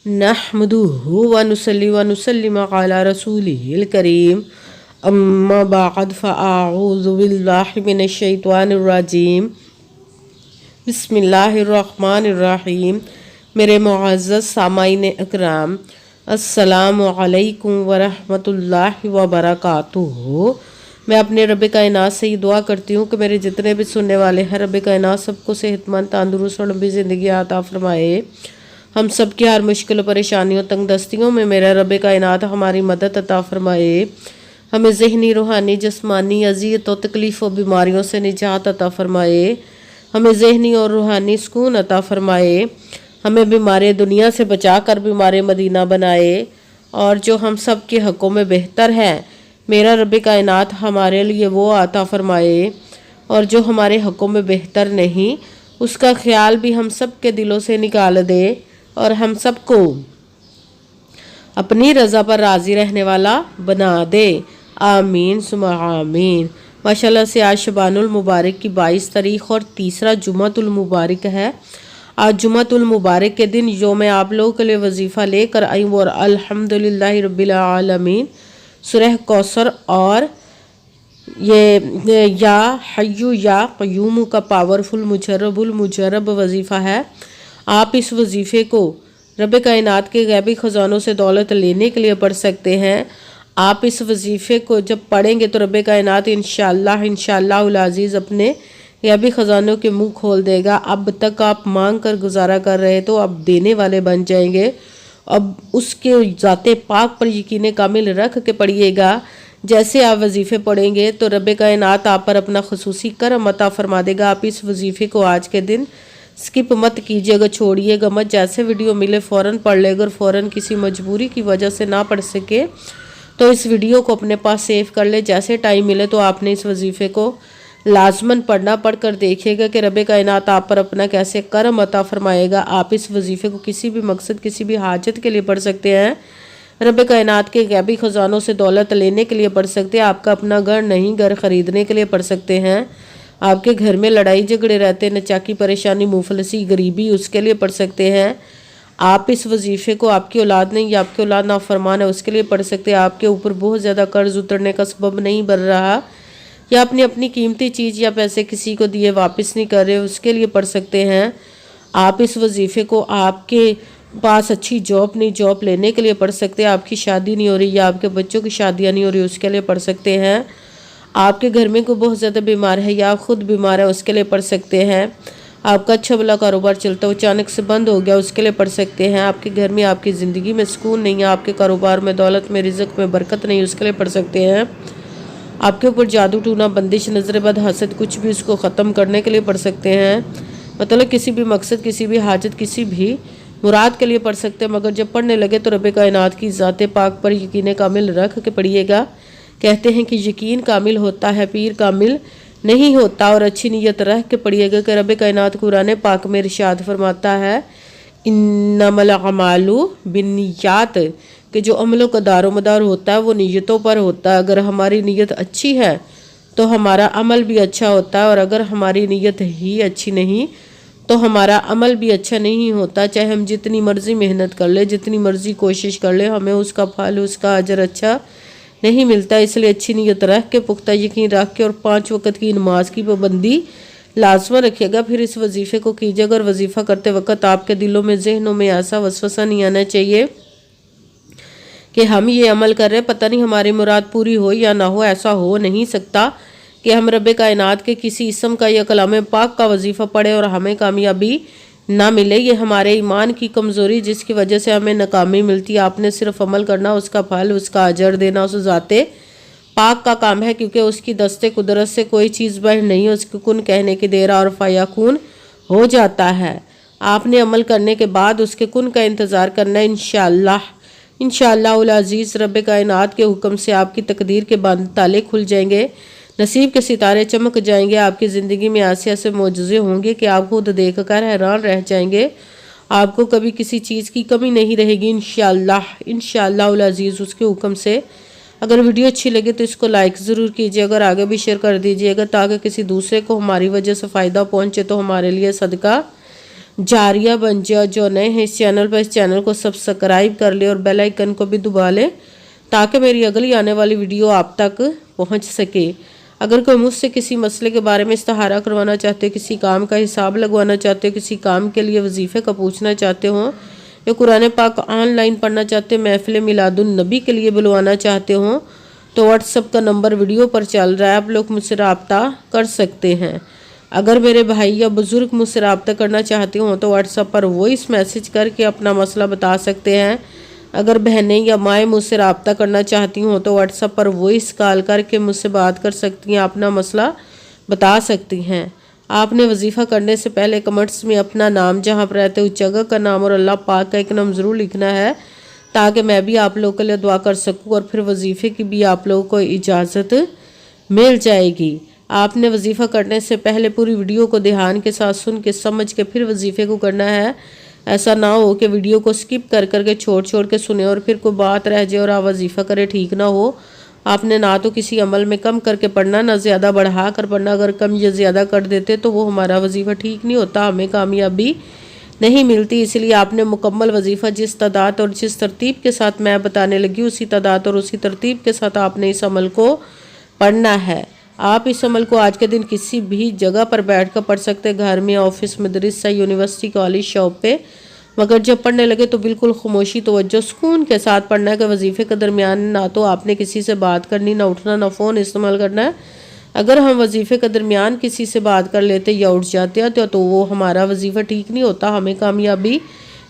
नहमदुहु व नुसल्ली व नुसल्लिम अला रसूलिहिल करीम अम्मा बाद फ़अऊज़ु बिल्लाहि मिनश शैतानिर रजीम बिस्मिल्लाहिर रहमानिर रहीम। मेरे मुअज़्ज़ज़ सामाईन अकराम, अस्सलामु अलैकुम व रहमतुल्लाहि व बरकातुहू। मैं अपने रब कायनात से ये दुआ करती हूँ कि मेरे जितने भी सुनने वाले हैं, रब कायनात सबको सेहतमंद, तंदुरुस्त और लंबी ज़िंदगी अता फरमाए। हम सब की हर मुश्किल परेशानियों तंग दस्तियों में मेरा रब कायनात हमारी मदद अता फरमाए। हमें ज़हनी, रूहानी, जिस्मानी अज़ियत और तकलीफ़ और बीमारियों से निजात अता फरमाए। हमें ज़हनी और रूहानी सुकून अता फरमाए। हमें बीमारी दुनिया से बचा कर बीमारी मदीना बनाए। और जो हम सब के हक़ों में बेहतर है, मेरा रब कायनात हमारे लिए वो अता फरमाए। और जो हमारे हक़ों में बेहतर नहीं, उसका ख्याल भी हम सब के दिलों से निकाल दे और हम सबको अपनी रज़ा पर राज़ी रहने वाला बना दे। आमीन सुमा आमीन। माशाल्लाह से आज शबानुल मुबारक की 22 तारीख़ और तीसरा जुमातुल मुबारक है। आज जुमातुल मुबारक के दिन जो मैं आप लोगों के लिए वजीफ़ा लेकर आई हूँ और अल्हम्दुलिल्लाहि रब्बिल आलमीन सूरह कौसर और ये या हय्यु या क़य्यूम का पावरफुल मुजर्रब वजीफ़ा है। आप इस वजीफ़े को रब कायनात के गैबी ख़ज़ानों से दौलत लेने के लिए पढ़ सकते हैं। आप इस वजीफ़े को जब पढ़ेंगे तो रब कायनात इंशाअल्लाह अज़ीज़ अपने गैबी ख़ज़ानों के मुंह खोल देगा। अब तक आप मांग कर गुजारा कर रहे तो अब देने वाले बन जाएंगे। अब उसके ज़ाते पाक पर यकीन कामिल रख के पढ़िएगा। जैसे आप वजीफ़े पढ़ेंगे तो रब कायनात आप पर अपना ख़ुसूसी करम अता फरमा देगा। आप इस वजीफ़े को आज के दिन स्किप मत कीजिएगा, छोड़िएगा मत। जैसे वीडियो मिले फ़ौरन पढ़ ले। अगर फ़ौरन किसी मजबूरी की वजह से ना पढ़ सके तो इस वीडियो को अपने पास सेव कर ले। जैसे टाइम मिले तो आपने इस वजीफ़े को लाजमन पढ़ना। पढ़ कर देखिएगा कि रब कायनात आप पर अपना कैसे करम अता फरमाएगा। आप इस वजीफ़े को किसी भी मकसद, किसी भी हाजत के लिए पढ़ सकते हैं। रब कायनात के गैबी ख़ज़ानों से दौलत लेने के लिए पढ़ सकते हैं। आपका अपना घर नहीं, घर ख़रीदने के लिए पढ़ सकते हैं। आपके घर में लड़ाई झगड़े रहते, नचाकी, परेशानी, मुफलसी, गरीबी, उसके लिए पढ़ सकते हैं। आप इस वजीफ़े को आपकी औलाद नहीं या आपकी औलाद नाफरमान है उसके लिए पढ़ सकते हैं। आपके ऊपर बहुत ज़्यादा कर्ज उतरने का सबब नहीं बन रहा, या आपने अपनी कीमती चीज़ या पैसे किसी को दिए वापस नहीं कर रहे, उसके लिए पढ़ सकते हैं। आप इस वजीफ़े को आपके पास अच्छी जॉब नहीं, जॉब लेने के लिए पढ़ सकते हैं। आपकी शादी नहीं हो रही या आपके बच्चों की शादियाँ नहीं हो रही, उसके लिए पढ़ सकते हैं। आपके घर में कोई बहुत ज़्यादा बीमार है या खुद बीमार है, उसके लिए पढ़ सकते हैं। आपका अच्छा भला कारोबार चलता हो अचानक से बंद हो गया, उसके लिए पढ़ सकते हैं। आपके घर में, आपकी ज़िंदगी में सुकून नहीं है, आपके कारोबार में, दौलत में, रिज़्क़ में बरकत नहीं, उसके लिए पढ़ सकते हैं। आपके ऊपर जादू टूना, बंदिश, नज़र बद, हसद, कुछ भी उसको ख़त्म करने के लिए पढ़ सकते हैं। मतलब किसी भी मकसद, किसी भी हाजत, किसी भी मुराद के लिए पढ़ सकते हैं। मगर जब पढ़ने लगे तो रब कायनात की ज़ाते पाक पर यकीन कामिल रख के पढ़िएगा। कहते हैं कि यकीन कामिल होता है, पीर कामिल नहीं होता। और अच्छी नीयत रख के पढ़िएगा कि रब कायनात कुरान पाक में इरशाद फरमाता है, इन्नमल अमालु बिन्नियात, कि जो अमलों का दारोमदार होता है वो नीयतों पर होता है। अगर हमारी नीयत अच्छी है तो हमारा अमल भी अच्छा होता है, और अगर हमारी नीयत ही अच्छी नहीं तो हमारा अमल भी अच्छा नहीं होता। चाहे हम जितनी मर्ज़ी मेहनत कर ले, जितनी मर्ज़ी कोशिश कर ले, हमें उसका फल, उसका अजर अच्छा नहीं मिलता। इसलिए अच्छी नीयत रख के, पुख्ता यकीन रख के और 5 वक़्त की नमाज की पाबंदी लाजमा रखिएगा। फिर इस वजीफ़े को कीजिएगा। और वजीफ़ा करते वक्त आपके दिलों में, जहनों में ऐसा वसवसा नहीं आना चाहिए कि हम ये अमल कर रहे हैं, पता नहीं हमारी मुराद पूरी हो या ना हो। ऐसा हो नहीं सकता कि हम रब कायनात के किसी इसम का या कलाम पाक का वजीफ़ा पढ़े और हमें कामयाबी ना मिले। ये हमारे ईमान की कमज़ोरी जिसकी वजह से हमें नाकामी मिलती है। आपने सिर्फ अमल करना, उसका फल, उसका अजर देना उस ज़ाते पाक का काम है, क्योंकि उसकी दस्ते कुदरत से कोई चीज़ बाहर नहीं है। उसके कुन कहने की देर और फ़याकून हो जाता है। आपने अमल करने के बाद उसके कुन का इंतज़ार करना है। इंशाअल्लाह अज़ीज़ रब कायनात के हुक्म से आपकी तकदीर के बंद ताले खुल जाएंगे, नसीब के सितारे चमक जाएंगे। आपकी ज़िंदगी में ऐसे ऐसे मोजज़े होंगे कि आप खुद देख कर हैरान रह जाएंगे। आपको कभी किसी चीज़ की कमी नहीं रहेगी इंशाअल्लाह अज़ीज़ उसके हुक्म से। अगर वीडियो अच्छी लगे तो इसको लाइक ज़रूर कीजिए, अगर आगे भी शेयर कर दीजिएगा ताकि किसी दूसरे को हमारी वजह से फ़ायदा पहुँचे तो हमारे लिए सदका जारिया बन जाए। और जो नए हैं इस चैनल पर, इस चैनल को सब्सक्राइब कर ले और बेल आइकन को भी दबा ले ताकि मेरी अगली आने वाली वीडियो आप तक पहुंच सके। अगर कोई मुझसे किसी मसले के बारे में इस्तिहारा करवाना चाहते हो, किसी काम का हिसाब लगवाना चाहते हो, किसी काम के लिए वजीफ़े का पूछना चाहते हो, या कुरान पाक ऑनलाइन पढ़ना चाहते हो, महफिल मिलादुन नबी के लिए बुलवाना चाहते हो, तो व्हाट्सअप का नंबर वीडियो पर चल रहा है, आप लोग मुझसे रब्ता कर सकते हैं। अगर मेरे भाई या बुज़ुर्ग मुझसे रब्ता करना चाहते हो तो व्हाट्सअप पर वॉइस मैसेज करके अपना मसला बता सकते हैं। अगर बहनें या माएँ मुझसे रब्ता करना चाहती हों तो व्हाट्सएप पर वॉइस कॉल करके मुझसे बात कर सकती हैं, अपना मसला बता सकती हैं। आपने वजीफ़ा करने से पहले कमेंट्स में अपना नाम, जहाँ पर रहते उस जगह का नाम और अल्लाह पाक का एक नाम ज़रूर लिखना है ताकि मैं भी आप लोगों के लिए दुआ कर सकूँ और फिर वजीफ़े की भी आप लोगों को इजाज़त मिल जाएगी। आपने वजीफ़ा करने से पहले पूरी वीडियो को ध्यान के साथ सुन के समझ के फिर वजीफ़े को करना है। ऐसा ना हो कि वीडियो को स्किप कर करके छोड़ के सुने और फिर कोई बात रह जाए और आप वजीफ़ा करे, ठीक ना हो। आपने ना तो किसी अमल में कम करके पढ़ना, ना ज़्यादा बढ़ा कर पढ़ना। अगर कम या ज़्यादा कर देते तो वो हमारा वजीफ़ा ठीक नहीं होता, हमें कामयाबी नहीं मिलती। इसलिए आपने मुकम्मल वजीफ़ा जिस तादाद और जिस तरतीब के साथ मैं बताने लगी उसी तादाद और उसी तरतीब के साथ आपने इस अमल को पढ़ना है। आप इस अमल को आज के दिन किसी भी जगह पर बैठ कर पढ़ सकते हैं, घर में, ऑफिस, मदरसा, यूनिवर्सिटी, कॉलेज, शॉप पे। मगर जब पढ़ने लगे तो बिल्कुल खामोशी, तवज्जो, सुकून के साथ पढ़ना है कि वजीफ़े के दरमियान ना तो आपने किसी से बात करनी, ना उठना, ना फ़ोन इस्तेमाल करना है। अगर हम वजीफ़े के दरमियान किसी से बात कर लेते या उठ जाते तो वो हमारा वजीफ़ा ठीक नहीं होता, हमें कामयाबी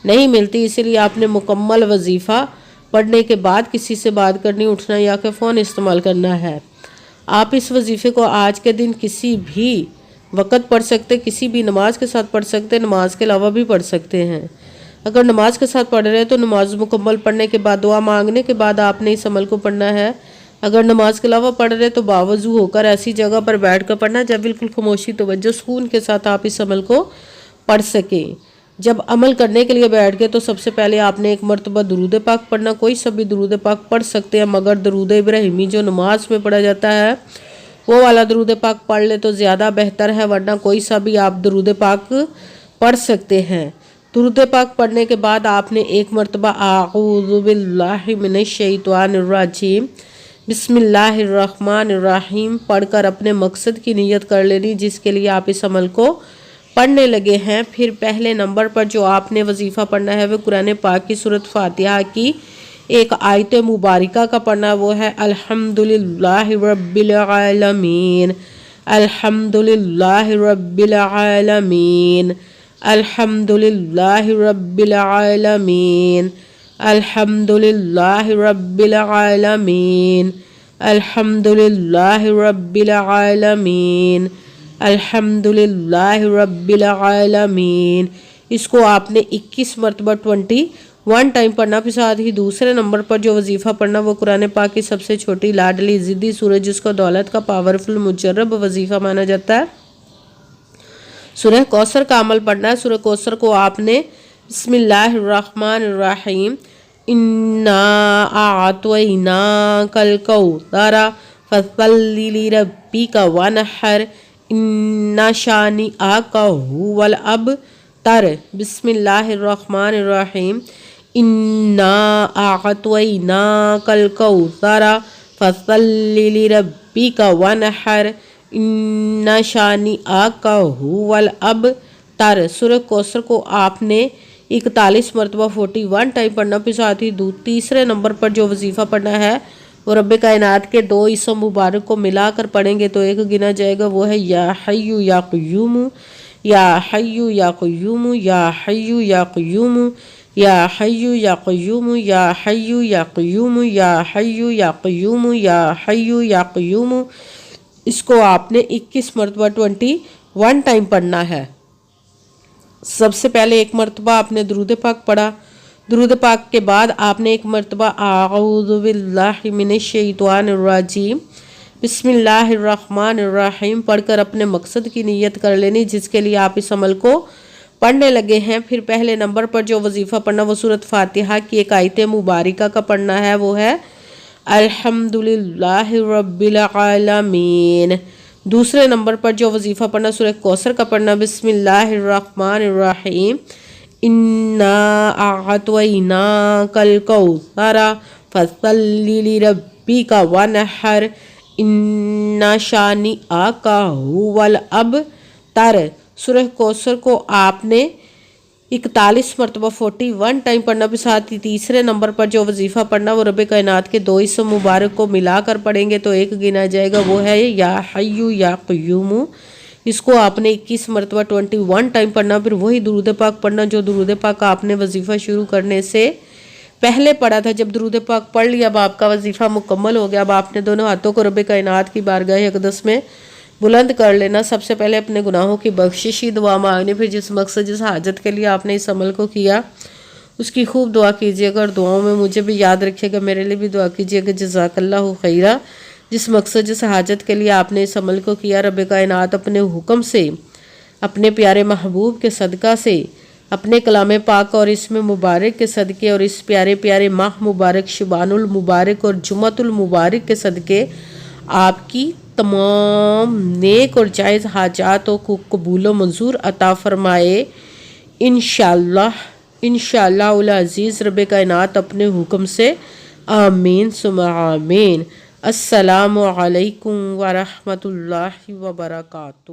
नहीं मिलती। इसलिए आपने मुकम्मल वजीफ़ा पढ़ने के बाद किसी से बात करनी, उठना या कि फ़ोन इस्तेमाल करना है। आप इस वजीफ़े को आज के दिन किसी भी वक़्त पढ़ सकते, किसी भी नमाज के साथ पढ़ सकते, नमाज के अलावा भी पढ़ सकते हैं। अगर नमाज के साथ पढ़ रहे हैं तो नमाज मुकम्मल पढ़ने के बाद, दुआ मांगने के बाद आपने इस अमल को पढ़ना है। अगर नमाज के अलावा पढ़ रहे तो बावजू होकर ऐसी जगह पर बैठ कर पढ़ना जब बिल्कुल खामोशी, तवज्जो, सुकून के साथ आप इस अमल को पढ़ सकें। जब अमल करने के लिए बैठ गए तो सबसे पहले आपने एक मरतबा दुरूद पाक पढ़ना। कोई सा भी दुरूद पाक पढ़ सकते हैं, मगर दुरूद इब्राहिमी जो नमाज में पढ़ा जाता है वो वाला दुरूद पाक पढ़ ले तो ज़्यादा बेहतर है, वरना कोई सा भी आप दुरूद पाक पढ़ सकते हैं। दुरूद पाक पढ़ने के बाद आपने एक मरतबा आऊज़ु बिल्लाहि मिनश शैतानिर रजीम बिस्मिल्लाहिर्रहमानिर्रहीम पढ़कर अपने मकसद की नियत कर लेनी जिसके लिए आप इस अमल को पढ़ने लगे हैं। फिर पहले नंबर पर जो आपने वजीफ़ा पढ़ना है वो कुरान पाक की सूरत फातिहा की एक आयत मुबारका का पढ़ना, वो है अल्हम्दुलिल्लाहि रब्बिल आलमीन, अल्हम्दुलिल्लाहि रब्बिल आलमीन, अल्हम्दुलिल्लाहि रब्बिल आलमीन, अल्हम्दुलिल्लाहि रब्बिल आलमीन, अल्हम्दुलिल्लाहि रब्बिल आलमीन, अल्हम्दुलिल्लाहि रब्बिल आलमीन। इसको आपने 21 मरतबा 21 टाइम पढ़ना। फिर साथ ही दूसरे नंबर पर जो वजीफ़ा पढ़ना वो कुरान पाक की सबसे छोटी लाडली ज़िद्दी सूरज जिसको दौलत का पावरफुल मुजर्रब वजीफ़ा माना जाता है, सूरह कौसर का अमल पढ़ना है। सूरह कौसर को आपने बिस्मिल्लाहिर्रहमानिर्रहीम इन्ना आतवैनाकल कौसरा फसल्लि लिरब्बिका वनहर इन्ना शानिअका हुवल अबतर, बिस्मिल्लाहिर्रहमानिर्रहीम इन्ना आतवैनाकल कौसरा फसल्लि लिरब्बिका वनहर इन्ना शानिअका हुवल अबतर। सूरह कौसर को आपने 41 मरतबा 41 टाइम पढ़ना। फिर साथ ही तीसरे नंबर पर जो वजीफ़ा पढ़ना है वो रब्बे कायनात के 2 इसम मुबारक को मिलाकर पढ़ेंगे तो एक गिना जाएगा, वो है या हय्यु या क़य्यूम, या हय्यु या क़य्यूम, या हय्यु या क़य्यूम, या हय्यु या क़य्यूम, या हय्यु या क़य्यूम, या हय्यु या क़य्यूम, या हय्यु या क़य्यूम। इसको आपने 21 मरतबा 21 टाइम पढ़ना है। सबसे पहले एक मरतबा आपने दुरूद पाक पढ़ा। दुरूद पाक के बाद आपने एक मरतबा आऊज़ु बिल्लाहि मिनश शैतानिर रजीम बिस्मिल्लाहिर्रहमानिर्रहीम पढ़कर अपने मकसद की नियत कर लेनी जिसके लिए आप इस अमल को पढ़ने लगे हैं। फिर पहले नंबर पर जो वजीफ़ा पढ़ना वो सूरत फातिहा की एक आयत मुबारका का पढ़ना है, वो है अल्हम्दुलिल्लाहि रब्बिल आलमीन। دوسرے نمبر پر جو وظیفہ پڑھنا سورہ کوثر کا پڑھنا، بسم اللہ الرحمن الرحیم، انا اعطیناک الکوثر فصل لربک وانحر ان شانئک ھو الابتر۔ سورہ کوثر کو آپ نے 41 مرتبہ 41 ٹائم پڑھنا بھی ساتھ ہی تیسرے نمبر پر جو وظیفہ پڑھنا وہ رب کائنات کے 2 اسم مبارک کو ملا کر پڑھیں گے تو ایک گنا جائے گا، وہ ہے یا حیو یا قیوم۔ اس کو آپ نے 21 مرتبہ 21 ٹائم پڑھنا، پھر وہی درود پاک پڑھنا جو درود پاک آپ نے وظیفہ شروع کرنے سے پہلے پڑھا تھا۔ جب درود پاک پڑھ لیا، اب آپ کا وظیفہ مکمل ہو گیا، اب آپ نے دونوں ہاتھوں کو رب کائنات کی بارگاہ اقدس میں بلند کر لینا۔ سب سے پہلے اپنے گناہوں کی بخششی دعا مانگنی، پھر جس مقصد جس حاجت کے لیے آپ نے اس عمل کو کیا اس کی خوب دعا کیجیے گا، اور دعاؤں میں مجھے بھی یاد رکھیے گا، میرے لیے بھی دعا کیجیے گا۔ جزاک اللہ خیرہ۔ جس مقصد جس حاجت کے لیے آپ نے اس عمل کو کیا، رب کائنات اپنے حکم سے، اپنے پیارے محبوب کے صدقہ سے، اپنے کلام پاک اور اس میں مبارک کے صدقے اور اس پیارے پیارے ماہ مبارک شبان المبارک اور جمعۃ المبارک کے صدقے آپ کی تمام نیک اور جائز حاجاتوں کو قبول و منظور عطا فرمائے انشاءاللہ العزیز رب کائنات اپنے حکم سے، آمین ثم آمین۔ السلام علیکم ورحمۃ اللہ وبرکاتہ۔